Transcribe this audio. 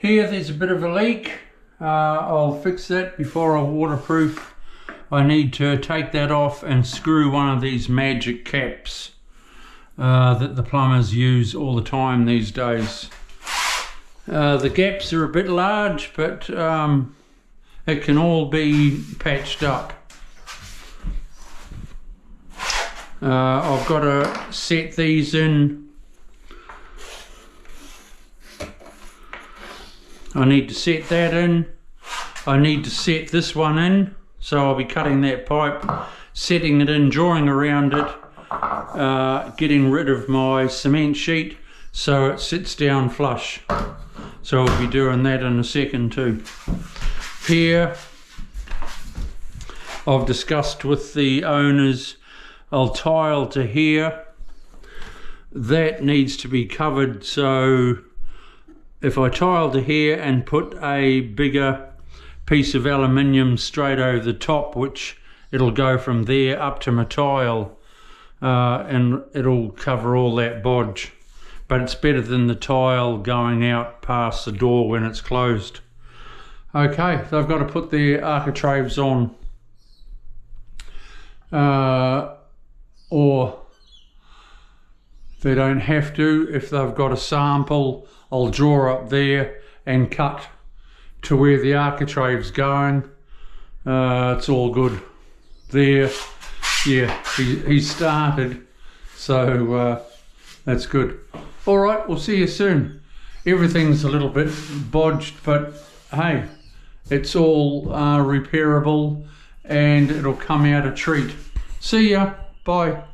Here there's a bit of a leak. I'll fix that before I waterproof. I need to take that off and screw one of these magic caps that the plumbers use all the time these days. The gaps are a bit large, but it can all be patched up. I've got to set these in. I need to set that in. I need to set this one in. So I'll be cutting that pipe, setting it in, drawing around it, getting rid of my cement sheet so it sits down flush. So I'll be doing that in a second too. Here, I've discussed with the owners, I'll tile to here. That needs to be covered, so if I tile to here and put a bigger piece of aluminium straight over the top, which it'll go from there up to my tile, and it'll cover all that bodge. But it's better than the tile going out past the door when it's closed. Okay, so I've got to put the architraves on. Or they don't have to. If they've got a sample, I'll draw up there and cut to where the architrave's going. It's all good there. Yeah, he started, so that's good. All right, we'll see you soon. Everything's a little bit bodged, but hey, it's all repairable and it'll come out a treat. See ya. Bye.